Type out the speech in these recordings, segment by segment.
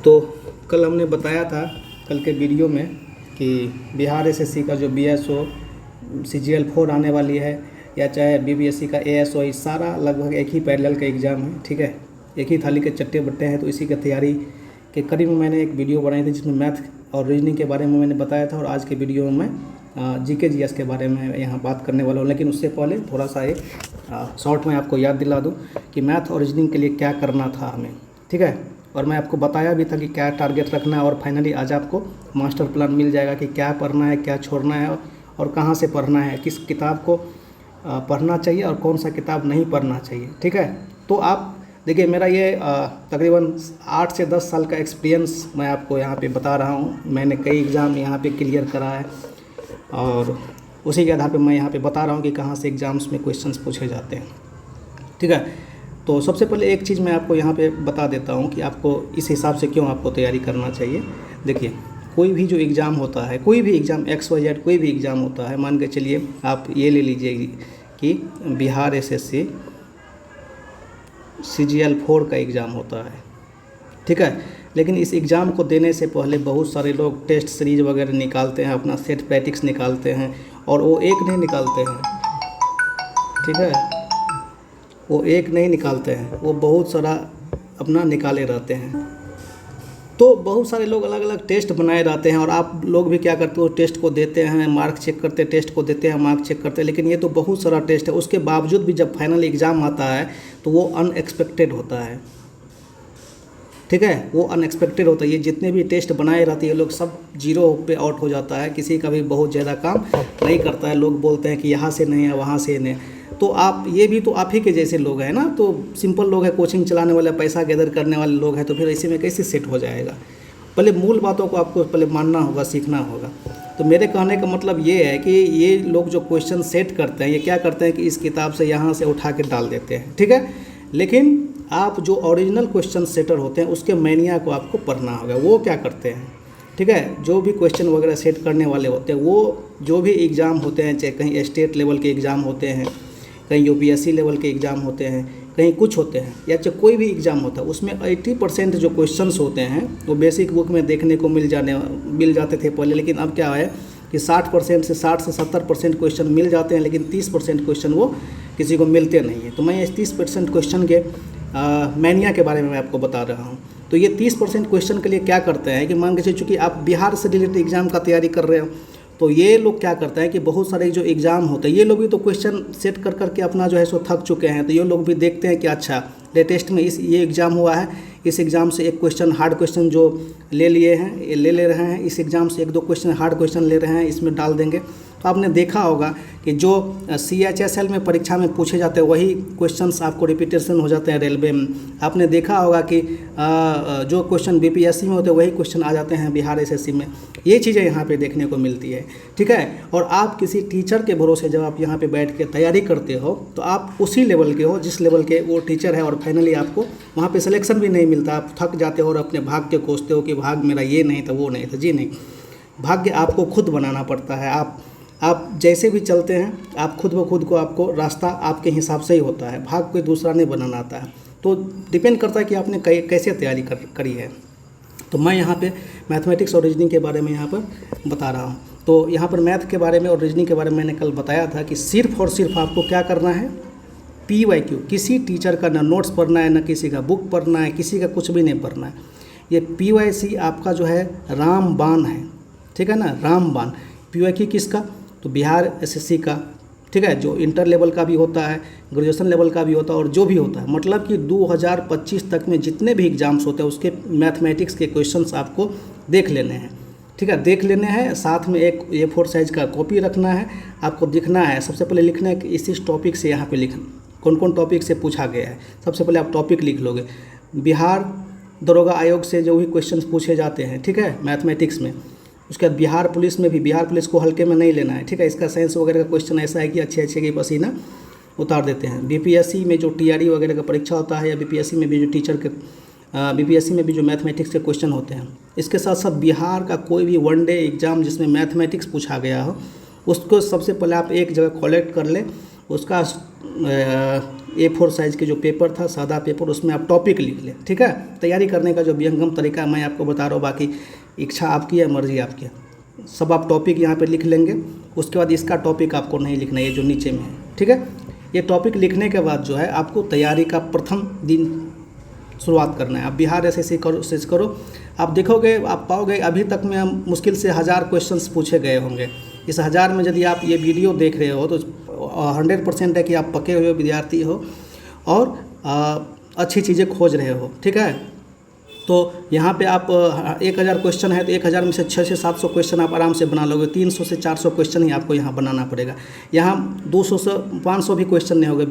तो कल हमने बताया था कल के वीडियो में कि बिहार एसएससी का जो बीएसओ सीजीएल 4 आने वाली है या चाहे बीपीएससी का एएसओ, ये सारा लगभग एक ही पैरेलल का एग्ज़ाम है। ठीक है, एक ही थाली के चट्टे बट्टे हैं। तो इसी की तैयारी के करीब में मैंने एक वीडियो बनाई थी जिसमें मैथ और रीजनिंग के बारे में मैंने बताया था, और आज के वीडियो में मैं जीके जीएस के बारे में यहाँ बात करने वाला हूँ। लेकिन उससे पहले थोड़ा सा एक शॉर्ट में आपको याद दिला दूँ कि मैथ और रीजनिंग के लिए क्या करना था हमें। ठीक है, और मैं आपको बताया भी था कि क्या टारगेट रखना है, और फाइनली आज आपको मास्टर प्लान मिल जाएगा कि क्या पढ़ना है, क्या छोड़ना है और कहाँ से पढ़ना है, किस किताब को पढ़ना चाहिए और कौन सा किताब नहीं पढ़ना चाहिए। ठीक है, तो आप देखिए, मेरा ये तकरीबन 8 से 10 साल का एक्सपीरियंस मैं आपको यहाँ पे बता रहा हूँ। मैंने कई एग्ज़ाम यहाँ पे क्लियर करा है और उसी के आधार पे मैं यहाँ पे बता रहा हूँ कि कहाँ से एग्ज़ाम्स में क्वेश्चंस पूछे जाते हैं। ठीक है, तो सबसे पहले एक चीज़ मैं आपको यहाँ पे बता देता हूँ कि आपको इस हिसाब से क्यों आपको तैयारी करना चाहिए। देखिए, कोई भी जो एग्ज़ाम होता है, कोई भी एग्ज़ाम XYZ कोई भी एग्ज़ाम होता है, मान के चलिए आप ये ले लीजिए कि बिहार एसएससी CGL 4 का एग्ज़ाम होता है। ठीक है, लेकिन इस एग्ज़ाम को देने से पहले बहुत सारे लोग टेस्ट सीरीज वगैरह निकालते हैं, अपना सेट प्रैक्टिस निकालते हैं, और वो एक नहीं निकालते हैं। ठीक है, वो एक नहीं निकालते हैं, वो बहुत सारा अपना निकाले रहते हैं। तो बहुत सारे लोग अलग अलग टेस्ट बनाए रहते हैं, और आप लोग भी क्या करते हो, टेस्ट को देते हैं, मार्क चेक करते हैं, टेस्ट को देते हैं, मार्क चेक करते हैं। लेकिन ये तो बहुत सारा टेस्ट है, उसके बावजूद भी जब फाइनल एग्ज़ाम आता है तो वो अनएक्सपेक्टेड होता है। ठीक है, वो अनएक्सपेक्टेड होता है। ये जितने भी टेस्ट बनाए रहते हैं, ये लोग सब जीरो पे आउट हो जाता है, किसी का भी बहुत ज़्यादा काम नहीं करता है। लोग बोलते हैं कि यहाँ से नहीं है, वहाँ से नहीं। तो आप ये भी तो आप ही के जैसे लोग हैं ना, तो सिंपल लोग हैं, कोचिंग चलाने वाले, पैसा गैदर करने वाले लोग हैं, तो फिर ऐसे में कैसे सेट हो जाएगा। पहले मूल बातों को आपको पहले मानना होगा, सीखना होगा। तो मेरे कहने का मतलब ये है कि ये लोग जो क्वेश्चन सेट करते हैं, ये क्या करते हैं कि इस किताब से यहाँ से उठा के डाल देते हैं। ठीक है, लेकिन आप जो ओरिजिनल क्वेश्चन सेटर होते हैं उसके मैनिया को आपको पढ़ना होगा। वो क्या करते हैं, ठीक है, जो भी क्वेश्चन वगैरह सेट करने वाले होते हैं, वो जो भी एग्ज़ाम होते हैं, चाहे कहीं स्टेट लेवल के एग्ज़ाम होते हैं, कहीं UPSC लेवल के एग्ज़ाम होते हैं, कहीं कुछ होते हैं, या चाहे कोई भी एग्ज़ाम होता है, उसमें 80% जो क्वेश्चंस होते हैं वो बेसिक बुक में देखने को मिल जाते थे पहले। लेकिन अब क्या है कि 60% से 70% क्वेश्चन मिल जाते हैं, लेकिन 30% क्वेश्चन वो किसी को मिलते नहीं हैं। तो मैं इस 30% क्वेश्चन के मैनिया के बारे में मैं आपको बता रहा हूँ। तो ये 30% क्वेश्चन के लिए क्या करते हैं कि मान के चलिए, चूँकि आप बिहार से रिलेटेड एग्ज़ाम का तैयारी कर रहे हो, तो ये लोग क्या करते हैं कि बहुत सारे जो एग्ज़ाम होते हैं, ये लोग भी तो क्वेश्चन सेट कर करके अपना जो है सो थक चुके हैं। तो ये लोग भी देखते हैं कि अच्छा लेटेस्ट में ये एग्ज़ाम हुआ है, इस एग्ज़ाम से एक क्वेश्चन हार्ड क्वेश्चन जो ले लिए हैं, ये ले रहे हैं, इस एग्ज़ाम से 1-2 क्वेश्चन हार्ड क्वेश्चन ले रहे हैं, इसमें डाल देंगे। तो आपने देखा होगा कि जो CHSL में परीक्षा में पूछे जाते हैं वही क्वेश्चंस आपको रिपीटेशन हो जाते हैं रेलवे में। आपने देखा होगा कि जो क्वेश्चन BPSC में होते हैं वही क्वेश्चन आ जाते हैं बिहार SSC में। ये चीज़ें यहाँ पे देखने को मिलती है। ठीक है, और आप किसी टीचर के भरोसे जब आप यहाँ पे बैठ के तैयारी करते हो तो आप उसी लेवल के हो जिस लेवल के वो टीचर है, और फाइनली आपको वहाँ पे सिलेक्शन भी नहीं मिलता। आप थक जाते हो और अपने भाग्य को कोसते हो कि भाग मेरा ये नहीं था, वो नहीं था। जी नहीं, भाग्य आपको खुद बनाना पड़ता है। आप जैसे भी चलते हैं, आप खुद ब खुद को, आपको रास्ता आपके हिसाब से ही होता है, भाग कोई दूसरा नहीं बनाना आता है। तो डिपेंड करता है कि आपने कैसे तैयारी करी है। तो मैं यहाँ पे मैथमेटिक्स और रीजनिंग के बारे में यहाँ पर बता रहा हूँ। तो यहाँ पर मैथ के बारे में और रीजनिंग के बारे में मैंने कल बताया था कि सिर्फ और सिर्फ आपको क्या करना है, PYQ। किसी टीचर का ना नोट्स पढ़ना है, ना किसी का बुक पढ़ना है, किसी का कुछ भी नहीं पढ़ना है। ये PYC आपका जो है रामबाण है। ठीक है ना, रामबाण। PYQ किसका, तो बिहार SSC का। ठीक है, जो इंटर लेवल का भी होता है, ग्रेजुएशन लेवल का भी होता है, और जो भी होता है, मतलब कि 2025 तक में जितने भी एग्ज़ाम्स होते हैं उसके मैथमेटिक्स के क्वेश्चंस आपको देख लेने हैं। ठीक है, देख लेने हैं। साथ में एक A4 साइज़ का कॉपी रखना है, आपको दिखना है। सबसे पहले लिखना है कि इस टॉपिक से यहाँ पे लिखना, कौन कौन टॉपिक से पूछा गया है। सबसे पहले आप टॉपिक लिख लोगे। बिहार दरोगा आयोग से जो भी क्वेश्चन पूछे जाते हैं, ठीक है, मैथमेटिक्स में। उसके बाद बिहार पुलिस में भी, बिहार पुलिस को हल्के में नहीं लेना है। ठीक है, इसका साइंस वगैरह का क्वेश्चन ऐसा है कि अच्छे की पसीना उतार देते हैं। BPSC में जो TRE वगैरह का परीक्षा होता है, या BPSC में भी जो टीचर के BPSC में भी जो मैथमेटिक्स के क्वेश्चन होते हैं, इसके साथ साथ बिहार का कोई भी वनडे एग्ज़ाम जिसमें मैथमेटिक्स पूछा गया हो, उसको सबसे पहले आप एक जगह कलेक्ट कर लें, उसका A4 साइज़ के जो पेपर था, सादा पेपर, उसमें आप टॉपिक लिख लें। ठीक है, तैयारी करने का जो विहंगम तरीका मैं आपको बता रहा हूँ, बाकी इच्छा आपकी है, मर्जी आपकी है। सब आप टॉपिक यहाँ पे लिख लेंगे। उसके बाद इसका टॉपिक आपको नहीं लिखना है, ये जो नीचे में है। ठीक है, ये टॉपिक लिखने के बाद जो है आपको तैयारी का प्रथम दिन शुरुआत करना है। आप बिहार एसएससी करो, आप देखोगे, आप पाओगे अभी तक में मुश्किल से 1000 क्वेश्चंस पूछे गए होंगे। इस 1000 में यदि आप ये वीडियो देख रहे हो तो 100% है कि आप पके हुए विद्यार्थी हो और अच्छी चीज़ें खोज रहे हो। ठीक है, तो यहाँ पे आप 1000 क्वेश्चन है तो 1000 में से 600 से 700 क्वेश्चन आप आराम से बना लोगे। 300 से 400 क्वेश्चन ही आपको यहाँ बनाना पड़ेगा। यहाँ 200 से 500 भी क्वेश्चन नहीं होंगे।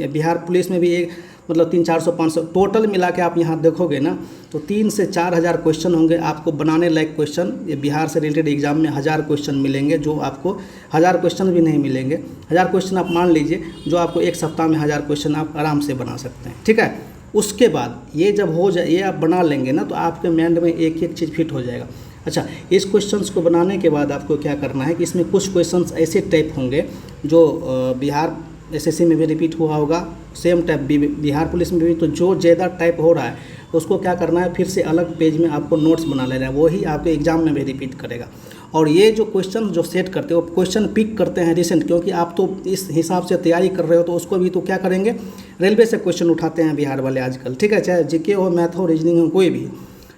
बिहार पुलिस में भी एक मतलब 300, 400, 500 टोटल मिला के आप यहाँ देखोगे ना तो 3 से 4000 क्वेश्चन होंगे आपको बनाने लायक क्वेश्चन। ये बिहार से रिलेटेड एग्जाम में 1000 क्वेश्चन मिलेंगे, जो आपको 1000 क्वेश्चन भी नहीं मिलेंगे। 1000 क्वेश्चन आप मान लीजिए, जो आपको एक सप्ताह में 1000 क्वेश्चन आप आराम से बना सकते हैं। ठीक है, उसके बाद ये जब हो जाए, ये आप बना लेंगे ना तो आपके माइंड में एक एक चीज़ फिट हो जाएगा। अच्छा, इस क्वेश्चंस को बनाने के बाद आपको क्या करना है कि इसमें कुछ क्वेश्चंस ऐसे टाइप होंगे जो बिहार एसएससी में भी रिपीट हुआ होगा, सेम टाइप बिहार पुलिस में भी। तो जो ज़्यादा टाइप हो रहा है उसको क्या करना है, फिर से अलग पेज में आपको नोट्स बना लेना है, वही आपके एग्जाम में भी रिपीट करेगा। और ये जो क्वेश्चन जो सेट करते हो, क्वेश्चन पिक करते हैं रिसेंट, क्योंकि आप तो इस हिसाब से तैयारी कर रहे हो तो उसको भी तो क्या करेंगे, रेलवे से क्वेश्चन उठाते हैं बिहार वाले आजकल। ठीक है, चाहे जीके हो, मैथ हो, रीजनिंग हो, कोई भी।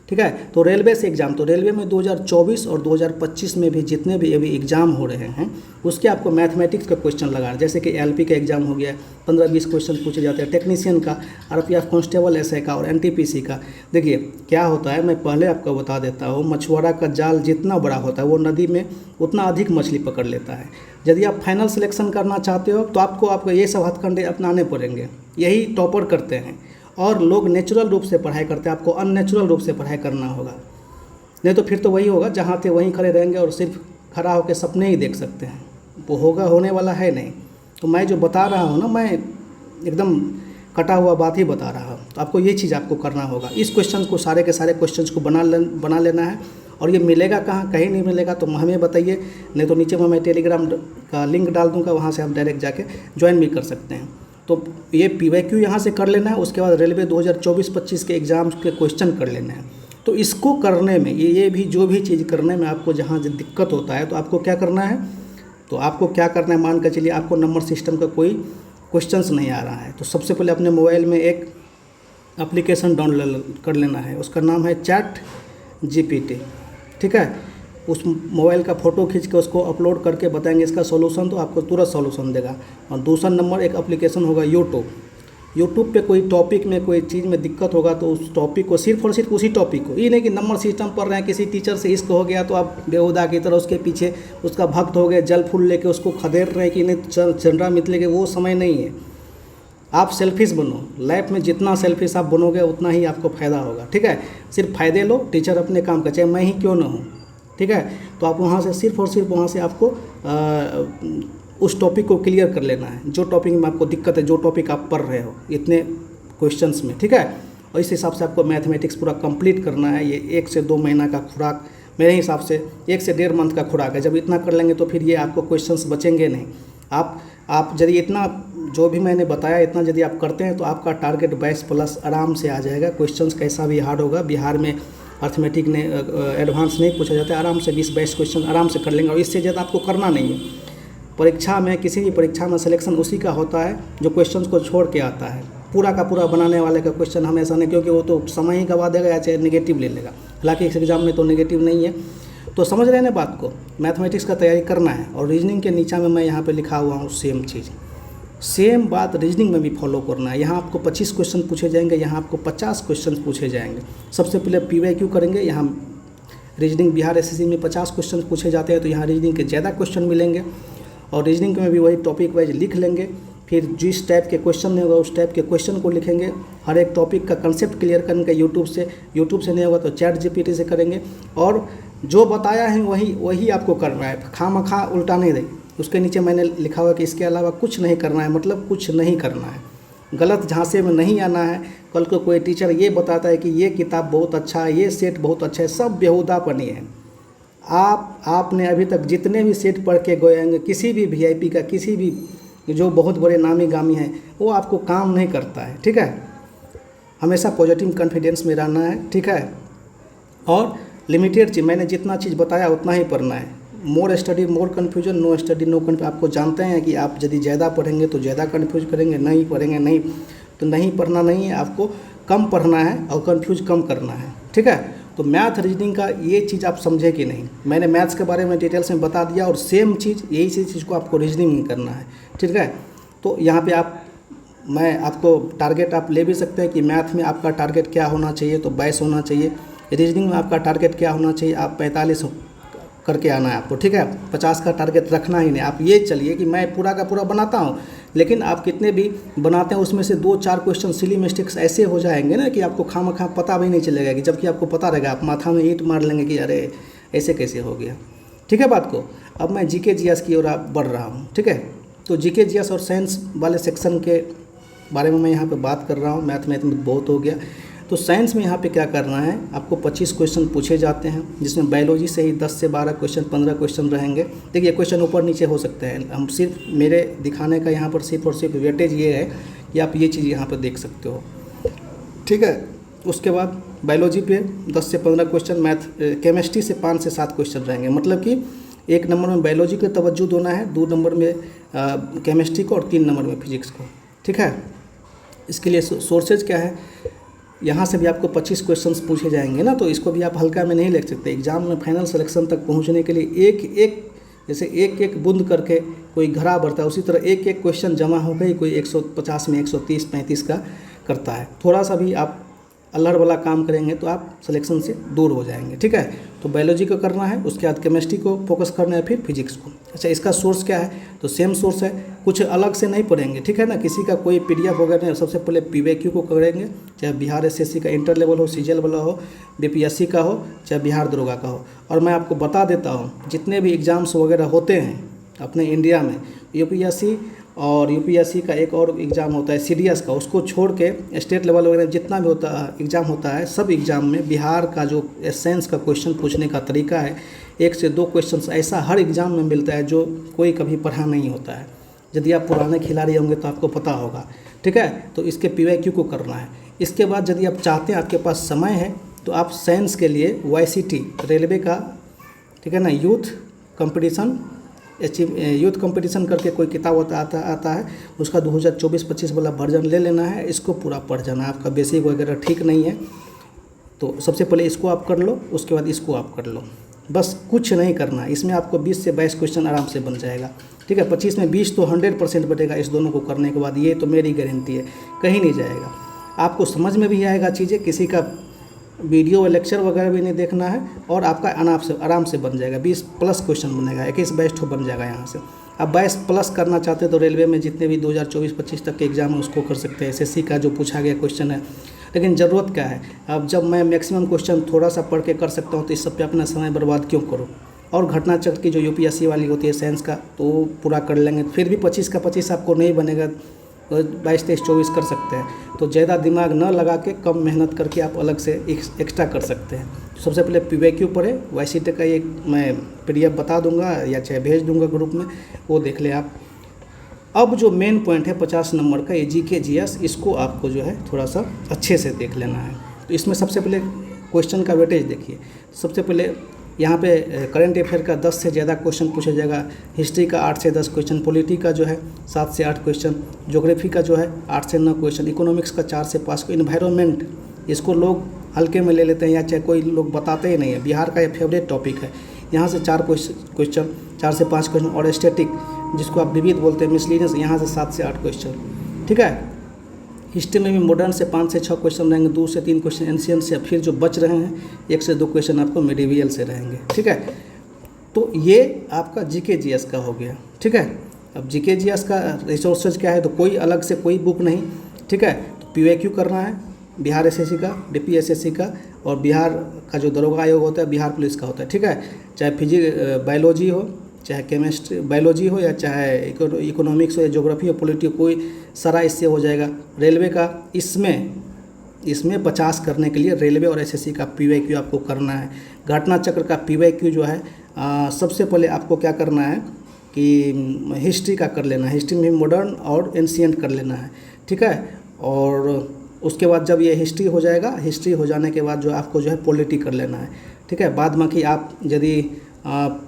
ठीक है, तो रेलवे से एग्जाम, तो रेलवे में 2024 और 2025 में भी जितने भी अभी एग्ज़ाम हो रहे हैं उसके आपको मैथमेटिक्स का क्वेश्चन लगा, जैसे कि एलपी का एग्ज़ाम हो गया, 15-20 क्वेश्चन पूछे जाते हैं, टेक्नीशियन का, आरपीएफ कांस्टेबल एसआई का और एनटीपीसी का। देखिए क्या होता है, मैं पहले आपको बता देता हूँ, मछुआरा का जाल जितना बड़ा होता है वो नदी में उतना अधिक मछली पकड़ लेता है। यदि आप फाइनल सिलेक्शन करना चाहते हो तो आपको ये सब हथकंडे अपनाने पड़ेंगे। यही टॉपर करते हैं, और लोग नेचुरल रूप से पढ़ाई करते हैं, आपको अननेचुरल रूप से पढ़ाई करना होगा, नहीं तो फिर तो वही होगा जहाँ थे वहीं खड़े रहेंगे और सिर्फ खड़ा होकर सपने ही देख सकते हैं, वो होने वाला है नहीं। तो मैं जो बता रहा हूँ ना, मैं एकदम कटा हुआ बात ही बता रहा हूँ। तो आपको ये चीज़ आपको करना होगा, इस क्वेश्चन को, सारे के सारे क्वेश्चन को बना लेना है। और ये मिलेगा कहाँ, कहीं नहीं मिलेगा तो हमें बताइए, नहीं तो नीचे में मैं टेलीग्राम का लिंक डाल दूँगा, वहाँ से आप डायरेक्ट जाके ज्वाइन भी कर सकते हैं। तो ये PYQ यहाँ से कर लेना है, उसके बाद रेलवे 2024-25 के एग्ज़ाम्स के क्वेश्चन कर लेना है। तो इसको करने में ये भी जो भी चीज़ करने में आपको जहाँ दिक्कत होता है तो आपको क्या करना है, तो आपको क्या करना है, मान कर चलिए आपको नंबर सिस्टम का कोई क्वेश्चंस नहीं आ रहा है, तो सबसे पहले अपने मोबाइल में एक एप्लीकेशन डाउनलोड कर लेना है, उसका नाम है ChatGPT। ठीक है, उस मोबाइल का फ़ोटो खींच के उसको अपलोड करके बताएंगे इसका सॉल्यूशन, तो आपको तुरंत सॉल्यूशन देगा। और दूसरा नंबर एक एप्लीकेशन होगा यूट्यूब पे कोई टॉपिक में कोई चीज़ में दिक्कत होगा तो उस टॉपिक को सिर्फ और सिर्फ उसी टॉपिक को, ये नहीं कि नंबर सिस्टम पढ़ रहे हैं, किसी टीचर से इश्क हो गया तो आप बेहुदा की तरह उसके पीछे उसका भक्त हो गए, जल फूल लेके उसको खदेड़ रहे हैं कि नहीं चंद्रा मितले के, वो समय नहीं है। आप सेल्फिश बनो, लाइफ में जितना सेल्फिश आप बनोगे उतना ही आपको फ़ायदा होगा। ठीक है, सिर्फ फ़ायदे लो, टीचर अपने काम का, चाहे मैं ही क्यों ना हूँ। ठीक है, तो आप वहाँ से सिर्फ और सिर्फ वहाँ से आपको उस टॉपिक को क्लियर कर लेना है, जो टॉपिक में आपको दिक्कत है, जो टॉपिक आप पढ़ रहे हो इतने क्वेश्चंस में। ठीक है, और इस हिसाब से आपको मैथमेटिक्स पूरा कंप्लीट करना है। ये 1 से 2 महीना का खुराक, मेरे हिसाब से 1 से 1.5 मंथ का खुराक है। जब इतना कर लेंगे तो फिर ये आपको क्वेश्चंस बचेंगे नहीं। आप यदि इतना जो भी मैंने बताया इतना यदि आप करते हैं तो आपका टारगेट 22+ आराम से आ जाएगा। क्वेश्चंस कैसा भी हार्ड होगा, बिहार में अर्थमेटिक ने एडवांस नहीं पूछा जाता है, आराम से 20-22 क्वेश्चन आराम से कर लेंगे। और इससे ज़्यादा आपको करना नहीं है। परीक्षा में, किसी भी परीक्षा में सिलेक्शन उसी का होता है जो क्वेश्चंस को छोड़ के आता है। पूरा का पूरा बनाने वाले का क्वेश्चन हमेशा नहीं, क्योंकि वो तो समय ही गवा देगा या चाहे नेगेटिव ले लेगा। हालांकि इस एग्ज़ाम में तो नेगेटिव नहीं है। तो समझ रहे हैं ना बात को, मैथमेटिक्स का तैयारी करना है। और रीजनिंग के नीचे में मैं यहाँ पे लिखा हुआ हूँ सेम चीज़, सेम बात रीजनिंग में भी फॉलो करना है। यहाँ आपको 25 क्वेश्चन पूछे जाएंगे, यहाँ आपको 50 क्वेश्चन पूछे जाएंगे। सबसे पहले PYQ करेंगे। यहाँ रीजनिंग बिहार एसएससी में 50 क्वेश्चन पूछे जाते हैं, तो यहाँ रीजनिंग के ज़्यादा क्वेश्चन मिलेंगे। और रीजनिंग में भी वही टॉपिक वाइज लिख लेंगे। फिर जिस टाइप के क्वेश्चन नहीं होगा उस टाइप के क्वेश्चन को लिखेंगे। हर एक टॉपिक का कंसेप्ट क्लियर करने यूट्यूब से नहीं होगा तो ChatGPT से करेंगे। और जो बताया है वही आपको करना है, खामखा उल्टा नहीं दे। उसके नीचे मैंने लिखा हुआ कि इसके अलावा कुछ नहीं करना है, मतलब कुछ नहीं करना है, गलत झांसे में नहीं आना है। कल को कोई टीचर ये बताता है कि ये किताब बहुत अच्छा है, ये सेट बहुत अच्छा है, सब बेहुदापनी है। आपने अभी तक जितने भी सेट पढ़ के गए होंगे, किसी भी VIP का, किसी भी जो बहुत बड़े नामी गामी हैं, वो आपको काम नहीं करता है। ठीक है, हमेशा पॉजिटिव कॉन्फिडेंस में रहना है। ठीक है, और लिमिटेड चीज़, मैंने जितना चीज़ बताया उतना ही पढ़ना है। More study more confusion, no study no confusion. आपको जानते हैं कि आप यदि ज़्यादा पढ़ेंगे तो ज़्यादा कन्फ्यूज करेंगे, नहीं पढ़ेंगे नहीं तो नहीं पढ़ना नहीं है, आपको कम पढ़ना है और कन्फ्यूज कम करना है। ठीक है, तो मैथ रीजनिंग का ये चीज़ आप समझे कि नहीं, मैंने मैथ्स के बारे में डिटेल्स में बता दिया, और सेम चीज़ यही चीज़ को आपको रीजनिंग में करना है। ठीक है, तो यहाँ पे मैं आपको टारगेट आप ले भी सकते हैं कि मैथ में आपका टारगेट क्या होना चाहिए, तो 22 होना चाहिए। रीजनिंग में आपका टारगेट क्या होना चाहिए, आप 45 करके आना है आपको। ठीक है, 50 का टारगेट रखना ही नहीं। आप ये चलिए कि मैं पूरा का पूरा बनाता हूँ, लेकिन आप कितने भी बनाते हैं उसमें से 2-4 क्वेश्चन सिली मिस्टेक्स ऐसे हो जाएंगे ना कि आपको खामखा पता भी नहीं चलेगा, कि जबकि आपको पता रहेगा, आप माथा में ईंट मार लेंगे कि अरे ऐसे कैसे हो गया। ठीक है बात को। अब मैं जीके जीएस की ओर बढ़ रहा हूँ। ठीक है, तो जीके जीएस और साइंस वाले सेक्शन के बारे में मैं यहाँ पे बात कर रहा हूँ। मैथ में बहुत हो गया, तो साइंस में यहाँ पे क्या करना है, आपको 25 क्वेश्चन पूछे जाते हैं, जिसमें बायोलॉजी से ही 10 से 12 क्वेश्चन 15 क्वेश्चन रहेंगे। देखिए क्वेश्चन ऊपर नीचे हो सकते हैं, हम सिर्फ मेरे दिखाने का यहाँ पर सिर्फ और सिर्फ वेटेज ये है कि आप ये चीज़ यहाँ पर देख सकते हो। ठीक है, उसके बाद बायोलॉजी पे 10 से 15 क्वेश्चन, मैथ केमिस्ट्री से 5 से 7 क्वेश्चन रहेंगे। मतलब कि 1 नंबर में बायोलॉजी को तवज्जो देना है, 2 नंबर में केमिस्ट्री को, और 3 नंबर में फिजिक्स को। ठीक है, इसके लिए सोर्सेज क्या है, यहाँ से भी आपको 25 क्वेश्चंस पूछे जाएंगे ना, तो इसको भी आप हल्का में नहीं लिख सकते। एग्जाम में फाइनल सिलेक्शन तक पहुँचने के लिए जैसे एक एक बूंद करके कोई घड़ा भरता है, उसी तरह एक एक क्वेश्चन जमा हो गई, कोई 150 में 130-35 का करता है। थोड़ा सा भी आप अल्हड़ वाला काम करेंगे तो आप सिलेक्शन से दूर हो जाएंगे। ठीक है, तो बायोलॉजी को करना है, उसके बाद केमिस्ट्री को फोकस करना है, फिर फिजिक्स को। अच्छा, इसका सोर्स क्या है, तो सेम सोर्स है, कुछ अलग से नहीं पढ़ेंगे। ठीक है ना, किसी का कोई पीडीएफ वगैरह नहीं, सबसे पहले पीवाईक्यू को करेंगे, चाहे बिहार एसएससी का इंटर लेवल हो, सीजीएल वाला हो, बीपीएससी का हो, चाहे बिहार दरोगा का हो। और मैं आपको बता देता हूँ, जितने भी एग्ज़ाम्स वगैरह होते हैं अपने इंडिया में, यूपीएससी और यूपीएससी का एक और एग्ज़ाम होता है सीडीएस का, उसको छोड़ के स्टेट लेवल वगैरह जितना भी एग्ज़ाम होता है, सब एग्ज़ाम में बिहार का जो एसेंस का क्वेश्चन पूछने का तरीका है, 1 से 2 क्वेश्चन ऐसा हर एग्ज़ाम में मिलता है जो कोई कभी पढ़ा नहीं होता है। यदि आप पुराने खिलाड़ी होंगे तो आपको पता होगा। ठीक है, तो इसके पीवाईक्यू को करना है। इसके बाद यदि आप चाहते हैं, आपके पास समय है, तो आप साइंस के लिए वाईसीटी रेलवे का, ठीक है ना, यूथ कंपटीशन करके कोई किताब आता है, उसका 2024-25 वाला वर्जन ले लेना है, इसको पूरा पढ़ जाना है। आपका बेसिक वगैरह ठीक नहीं है तो सबसे पहले इसको आप कर लो, उसके बाद इसको आप कर लो, बस कुछ नहीं करना है। इसमें आपको 20 से 22 क्वेश्चन आराम से बन जाएगा। ठीक है, 25 में 20 तो 100% बनेगा इस दोनों को करने के बाद, ये तो मेरी गारंटी है, कहीं नहीं जाएगा। आपको समझ में भी आएगा चीज़ें, किसी का वीडियो लेक्चर वगैरह भी नहीं देखना है, और आपका आराम से बन जाएगा। 20+ क्वेश्चन बनेगा, 21-22 बन जाएगा यहाँ से। अब 22+ करना चाहते हैं तो रेलवे में जितने भी 2024-25 तक के एग्जाम है उसको कर सकते हैं। एसएससी का जो पूछा गया क्वेश्चन है, लेकिन ज़रूरत क्या है, अब जब मैं मैक्सिमम क्वेश्चन थोड़ा सा पढ़ के कर सकता हूँ तो इस सब पे अपना समय बर्बाद क्यों करूँ। और घटना चक्र की जो यूपीएससी वाली होती है साइंस का, तो वो पूरा कर लेंगे, फिर भी 25 का 25 आपको नहीं बनेगा, 22, 23, 24 कर सकते हैं। तो ज़्यादा दिमाग न लगा के कम मेहनत करके आप अलग से एक्स्ट्रा कर सकते हैं। सबसे पहले पीवाईक्यू पढ़े, वाईसीटी का एक मैं पीडीएफ बता दूंगा या चाहे भेज दूंगा ग्रुप में, वो देख ले आप। अब जो मेन पॉइंट है 50 नंबर का, ये जीके जीएस, इसको आपको जो है थोड़ा सा अच्छे से देख लेना है। तो इसमें सबसे पहले क्वेश्चन का वेटेज देखिए। सबसे पहले यहाँ पे करंट अफेयर का 10 से ज़्यादा क्वेश्चन पूछा जाएगा, हिस्ट्री का 8 से 10 क्वेश्चन, पॉलिटी का जो है 7 से 8 क्वेश्चन, ज्योग्राफी का जो है 8 से 9 क्वेश्चन, इकोनॉमिक्स का 4 से 5, इन्वायरमेंट इसको लोग हल्के में ले लेते हैं या चाहे कोई लोग बताते ही नहीं है। बिहार का ये फेवरेट टॉपिक है, यहाँ से 4 क्वेश्चन, 4 से 5 क्वेश्चन, और स्टैटिक जिसको आप विविध बोलते हैं, मिसलिनियस, यहाँ से 7 से 8 क्वेश्चन। ठीक है, हिस्ट्री में भी मॉडर्न से 5 से 6 क्वेश्चन रहेंगे, 2 से 3 क्वेश्चन एंशिएंट से, फिर जो बच रहे हैं 1 से 2 क्वेश्चन आपको मिडिवियल से रहेंगे। ठीक है, तो ये आपका जीके जीएस का हो गया। ठीक है, अब जीके जीएस का रिसोर्सेज क्या है, तो कोई अलग से कोई बुक नहीं। ठीक है, तो पीवाईक्यू करना है, बिहार एसएससी का, डीपीएसएससी का, और बिहार का जो दरोगा आयोग होता है, बिहार पुलिस का होता है। ठीक है, चाहे बायोलॉजी हो, चाहे केमिस्ट्री बायोलॉजी हो, या चाहे इकोनॉमिक्स हो, या ज्योग्राफी हो, पॉलिटी हो, कोई सारा इससे हो जाएगा। रेलवे का इसमें 50 करने के लिए रेलवे और एसएससी का पीवाईक्यू आपको करना है। घटना चक्र का पीवाईक्यू जो है सबसे पहले आपको क्या करना है, कि हिस्ट्री का कर लेना है, हिस्ट्री में मॉडर्न और एंशिएंट कर लेना है, ठीक है। और उसके बाद जब ये हिस्ट्री हो जाएगा, हिस्ट्री हो जाने के बाद जो आपको जो है पॉलिटी कर लेना है, ठीक है। बाद बाकी आप यदि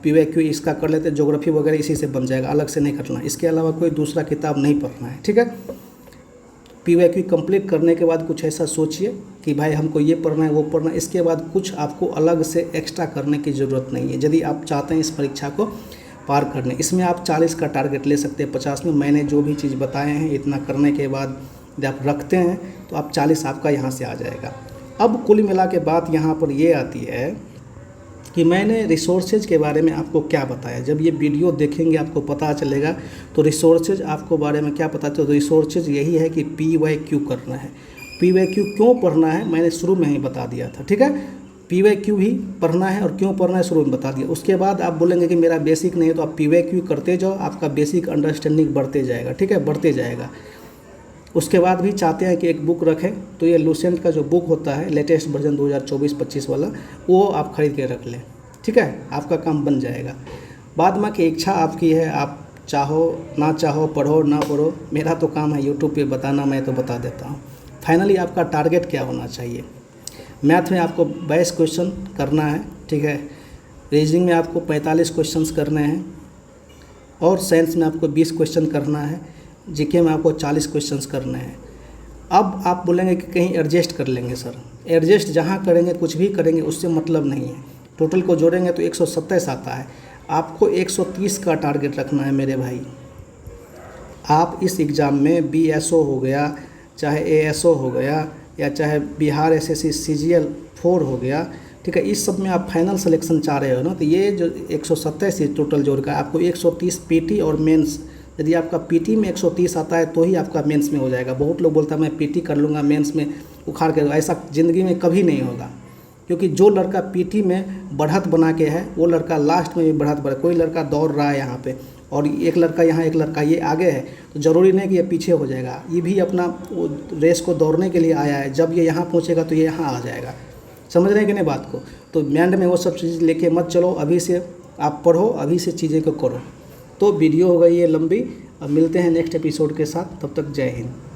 PYQ इसका कर लेते, ज्योग्राफी वगैरह इसी से बन जाएगा, अलग से नहीं करना, इसके अलावा कोई दूसरा किताब नहीं पढ़ना है, ठीक है। PYQ कंप्लीट करने के बाद कुछ ऐसा सोचिए कि भाई हमको ये पढ़ना है, वो पढ़ना है, इसके बाद कुछ आपको अलग से एक्स्ट्रा करने की ज़रूरत नहीं है यदि आप चाहते हैं इस परीक्षा को पार करने। इसमें आप 40 का टारगेट ले सकते हैं, 50 में मैंने जो भी चीज़ बताए हैं इतना करने के बाद जब आप रखते हैं तो आप 40 आपका यहाँ से आ जाएगा। अब कुल मिला के बात यहाँ पर ये आती है कि मैंने रिसोर्सेज के बारे में आपको क्या बताया। जब ये वीडियो देखेंगे आपको पता चलेगा तो रिसोर्सेज आपको बारे में क्या पता चले। तो रिसोर्सेज यही है कि PYQ करना है। PYQ क्यों पढ़ना है मैंने शुरू में ही बता दिया था, ठीक है। PYQ भी पढ़ना है और क्यों पढ़ना है शुरू में बता दिया। उसके बाद आप बोलेंगे कि मेरा बेसिक नहीं है, तो आप PYQ करते जाओ, आपका बेसिक अंडरस्टैंडिंग बढ़ते जाएगा, ठीक है, बढ़ते जाएगा। उसके बाद भी चाहते हैं कि एक बुक रखें तो ये लूसेंट का जो बुक होता है लेटेस्ट वर्जन 2024-25 वाला, वो आप खरीद के रख लें, ठीक है, आपका काम बन जाएगा। बाद में की इच्छा आपकी है, आप चाहो ना चाहो, पढ़ो ना पढ़ो, मेरा तो काम है यूट्यूब पे बताना, मैं तो बता देता हूँ। फाइनली आपका टारगेट क्या होना चाहिए। मैथ में आपको 22 क्वेश्चन करना है, ठीक है। रीजनिंग में आपको 45 क्वेश्चंस करने हैं और साइंस में आपको 20 क्वेश्चन करना है। जीके में आपको 40 क्वेश्चंस करने हैं। अब आप बोलेंगे कि कहीं एडजस्ट कर लेंगे सर, एडजस्ट जहाँ करेंगे कुछ भी करेंगे उससे मतलब नहीं है। टोटल को जोड़ेंगे तो 127 आता है, आपको 130 का टारगेट रखना है मेरे भाई। आप इस एग्ज़ाम में BSO हो गया, चाहे ASO हो गया, या चाहे बिहार SSC CGL 4 हो गया, ठीक है, इस सब में आप फाइनल सिलेक्शन चाह रहे हो ना, तो ये जो 127 टोटल जोड़ का आपको 130 PT और मेंस, यदि आपका PT में 130 आता है तो ही आपका मेंस में हो जाएगा। बहुत लोग बोलता है मैं PT कर लूँगा मेंस में उखाड़ के, ऐसा ज़िंदगी में कभी नहीं होगा। क्योंकि जो लड़का PT में बढ़त बना के है वो लड़का लास्ट में भी बढ़त बढ़े। कोई लड़का दौड़ रहा है यहाँ पे और एक लड़का यहाँ, एक लड़का ये आगे है, तो ज़रूरी नहीं कि ये पीछे हो जाएगा। ये भी अपना रेस को दौड़ने के लिए आया है, जब ये यहाँ पहुँचेगा तो ये यहाँ आ जाएगा। समझ रहे हैं कि नहीं बात को। तो माइंड में वो सब चीज़ लेके मत चलो, अभी से आप पढ़ो, अभी से चीज़ें को करो। तो वीडियो हो गई है लंबी, अब मिलते हैं नेक्स्ट एपिसोड के साथ, तब तक जय हिंद।